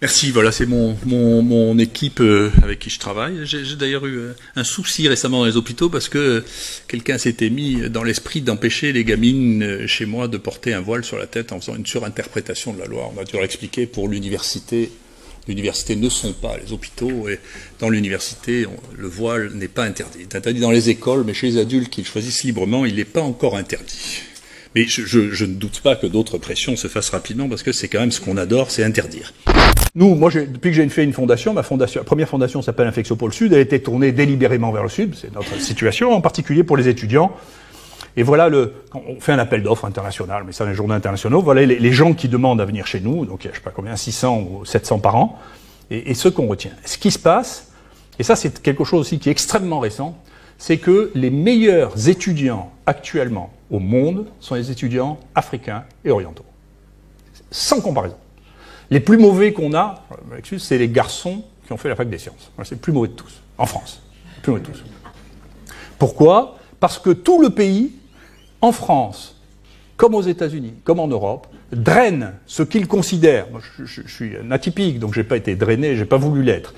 Merci, voilà, c'est mon équipe avec qui je travaille. J'ai d'ailleurs eu un souci récemment dans les hôpitaux parce que quelqu'un s'était mis dans l'esprit d'empêcher les gamines chez moi de porter un voile sur la tête en faisant une surinterprétation de la loi. On a dû leur expliquer pour l'université. L'université ne sont pas les hôpitaux et dans l'université, le voile n'est pas interdit. Il est interdit dans les écoles, mais chez les adultes qui le choisissent librement, il n'est pas encore interdit. Mais je ne doute pas que d'autres pressions se fassent rapidement parce que c'est quand même ce qu'on adore, c'est interdire. Nous, moi, depuis que j'ai fait une fondation, la première fondation s'appelle Inflexio Pôle Sud, elle a été tournée délibérément vers le Sud, c'est notre situation, en particulier pour les étudiants. Et voilà, on fait un appel d'offres international, mais ça dans les journaux internationaux, voilà les gens qui demandent à venir chez nous, donc il y a, je sais pas combien, 600 ou 700 par an, et ce qu'on retient. Ce qui se passe, et ça c'est quelque chose aussi qui est extrêmement récent, c'est que les meilleurs étudiants actuellement au monde sont les étudiants africains et orientaux. Sans comparaison. Les plus mauvais qu'on a, c'est les garçons qui ont fait la fac des sciences. C'est le plus mauvais de tous, en France. Le plus mauvais de tous. Pourquoi ? Parce que tout le pays, en France, comme aux États-Unis, comme en Europe, draine ce qu'ils considèrent, moi je suis un atypique, donc je n'ai pas été drainé, je n'ai pas voulu l'être,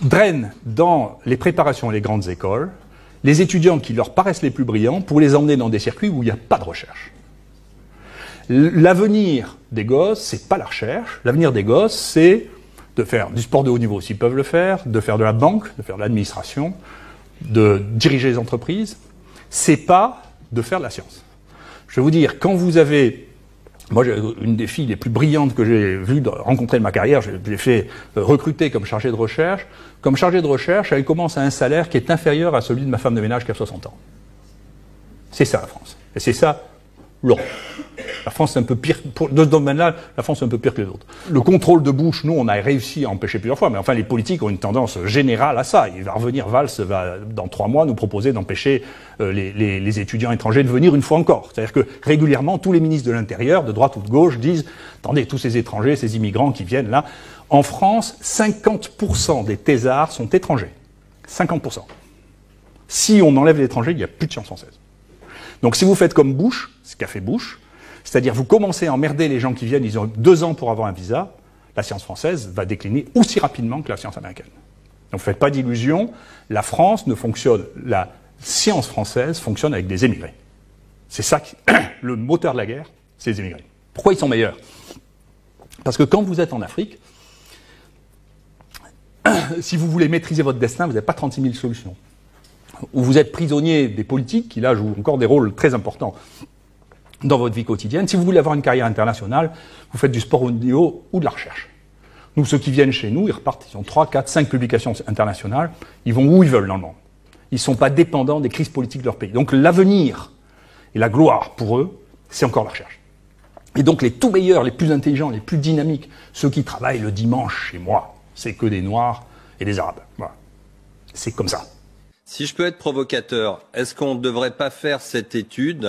draine dans les préparations et les grandes écoles, les étudiants qui leur paraissent les plus brillants pour les emmener dans des circuits où il n'y a pas de recherche. L'avenir des gosses, c'est pas la recherche. L'avenir des gosses, c'est de faire du sport de haut niveau s'ils peuvent le faire, de faire de la banque, de faire de l'administration, de diriger les entreprises. C'est pas de faire de la science. Je vais vous dire, quand vous avez... Moi, une des filles les plus brillantes que j'ai vues rencontrer de ma carrière, je l'ai fait recruter comme chargée de recherche. Comme chargée de recherche, elle commence à un salaire qui est inférieur à celui de ma femme de ménage qui a 60 ans. C'est ça, la France. Et c'est ça, l'Europe. La France, c'est un peu pire. Dans ce domaine-là, la France, c'est un peu pire que les autres. Le contrôle de Bush, nous, on a réussi à empêcher plusieurs fois. Mais enfin, les politiques ont une tendance générale à ça. Il va revenir, Valls va, dans 3 mois, nous proposer d'empêcher les étudiants étrangers de venir une fois encore. C'est-à-dire que régulièrement, tous les ministres de l'Intérieur, de droite ou de gauche, disent « Attendez, tous ces étrangers, ces immigrants qui viennent là... » En France, 50% des thésards sont étrangers. 50%. Si on enlève les étrangers, il n'y a plus de science française. Donc si vous faites comme Bush, ce qu'a fait Bush, c'est-à-dire vous commencez à emmerder les gens qui viennent, ils ont 2 ans pour avoir un visa, la science française va décliner aussi rapidement que la science américaine. Donc ne faites pas d'illusions, la France ne fonctionne, la science française fonctionne avec des émigrés. C'est ça, le moteur de la guerre, c'est les émigrés. Pourquoi ils sont meilleurs ? Parce que quand vous êtes en Afrique, si vous voulez maîtriser votre destin, vous n'avez pas 36 000 solutions. Ou vous êtes prisonnier des politiques, qui là jouent encore des rôles très importants dans votre vie quotidienne. Si vous voulez avoir une carrière internationale, vous faites du sport haut niveau ou de la recherche. Nous, ceux qui viennent chez nous, ils repartent, ils ont 3, 4, 5 publications internationales, ils vont où ils veulent dans le monde. Ils ne sont pas dépendants des crises politiques de leur pays. Donc l'avenir et la gloire, pour eux, c'est encore la recherche. Et donc les tout meilleurs, les plus intelligents, les plus dynamiques, ceux qui travaillent le dimanche chez moi, c'est que des Noirs et des Arabes. Voilà. C'est comme ça. Si je peux être provocateur, est-ce qu'on ne devrait pas faire cette étude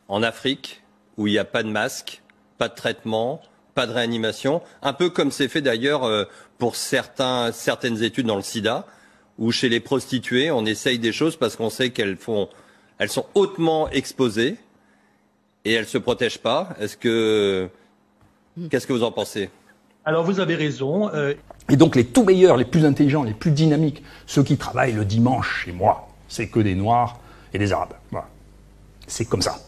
en Afrique, où il n'y a pas de masque, pas de traitement, pas de réanimation, un peu comme c'est fait d'ailleurs pour certaines études dans le sida, où chez les prostituées, on essaye des choses parce qu'on sait qu'elles sont hautement exposées et elles ne se protègent pas. Qu'est-ce que vous en pensez ? Alors vous avez raison. Et donc les tout meilleurs, les plus intelligents, les plus dynamiques, ceux qui travaillent le dimanche chez moi, c'est que des Noirs et des Arabes. Voilà. C'est comme ça.